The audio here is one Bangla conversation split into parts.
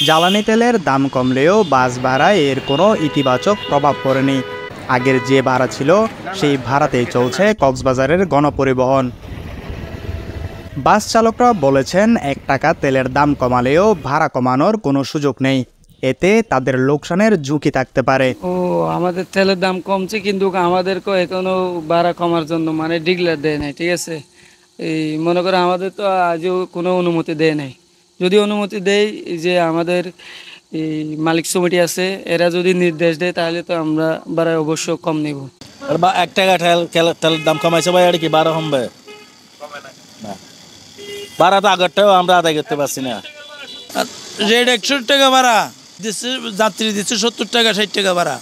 জ্বালানি তেলের দাম কমলেও বাস ভাড়ায় এর কোনো ইতিবাচক প্রভাব পড়েনি। আগের যে ভাড়া ছিল সেই ভাড়াতেই চলছে কক্সবাজারের গণপরিবহন। বাস চালকরা বলেছেন 1 টাকা তেলের দাম কমালেও ভাড়া কমানোর কোনো সুযোগ নেই, এতে তাদের লোকসানের ঝুঁকি থাকতে পারে। আমাদের তেলের দাম কমছে, কিন্তু আমাদেরকে এখনো ভাড়া কমার জন্য মানে ডিক্লেয়ার দেয় নাই, ঠিক আছে। এই মনে করে আমাদের তো আজও কোনো অনুমতি দেয় নাই। যদি অনুমতি দেয় যে আমাদের এই মালিক সমিতি আছে, এরা যদি নির্দেশ দেয় তাহলে তো আমরা ভাড়া অবশ্য কম নেব। 1 টাকা তেলের দাম কমাইছে ভাই, আর কি ভাড়া কমবে? ভাড়া তো আগেরটাও আমরা আদায় করতে পারছি না। রেট 61 টাকা ভাড়া দিচ্ছে, যাত্রী দিচ্ছে 70 টাকা 60 টাকা ভাড়া।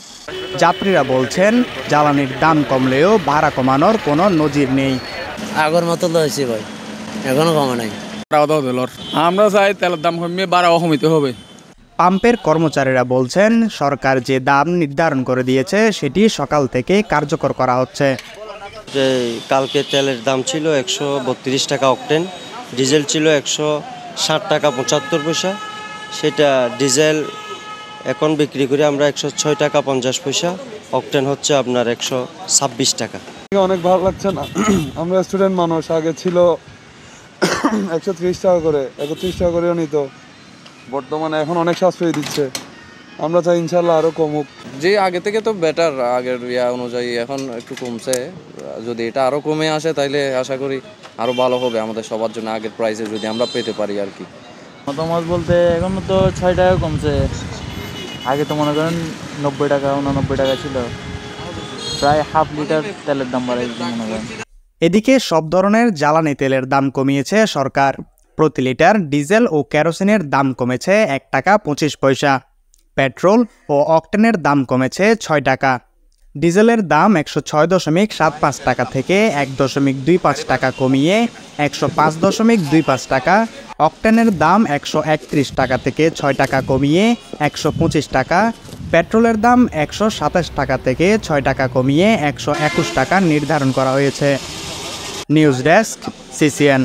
যাত্রীরা বলছেন জ্বালানির দাম কমলেও ভাড়া কমানোর কোনো নজির নেই। আগের মতো হয়েছে ভাই, এখনো কমে নাই। আমরা চাই তেলের দাম কমিয়ে ভাড়াও কমিতে হবে। পাম্পের কর্মচারীরা বলছেন সরকার যে দাম নির্ধারণ করে দিয়েছে সেটি সকাল থেকে কার্যকর করা হচ্ছে। যে কালকে তেলের দাম ছিল 132 টাকা অকটেন, ডিজেল ছিল 160 টাকা 75 পয়সা। সেটা ডিজেল এখন বিক্রি করে আমরা 106 টাকা 50 পয়সা, অকটেন হচ্ছে আপনার 126 টাকা। অনেক ভালো লাগছে না, আমরা স্টুডেন্ট মানুষ, আগে ছিল 130 টাকা করে, 31 টাকা করেও নিত, বর্তমানে এখন অনেক সাশ্রয় দিচ্ছে। আমরা চাই ইনশাল্লাহ আরও কমুক। যে আগে থেকে তো বেটার, আগের অনুযায়ী এখন একটু কমছে। যদি এটা আরও কমে আসে তাহলে আশা করি আরও ভালো হবে আমাদের সবার জন্য, আগের প্রাইসে যদি আমরা পেতে পারি আর কি। মতামত বলতে এখন তো 6 টাকা কমছে, আগে তো মনে করেন 90 টাকা 89 টাকা ছিল, প্রায় হাফ লিটার তেলের দাম বাড়াইছে মনে করেন। এদিকে সব ধরনের জ্বালানি তেলের দাম কমিয়েছে সরকার। প্রতি লিটার ডিজেল ও কেরোসিনের দাম কমেছে 1 টাকা 25 পয়সা। পেট্রোল ও অকটেনের দাম কমেছে 6 টাকা। ডিজেলের দাম 106.75 টাকা থেকে 1.25 টাকা কমিয়ে 105.25 টাকা, অকটেনের দাম 131 টাকা থেকে 6 টাকা কমিয়ে 125 টাকা, পেট্রোলের দাম 127 টাকা থেকে 6 টাকা কমিয়ে 121 টাকা নির্ধারণ করা হয়েছে। News desk, CCN।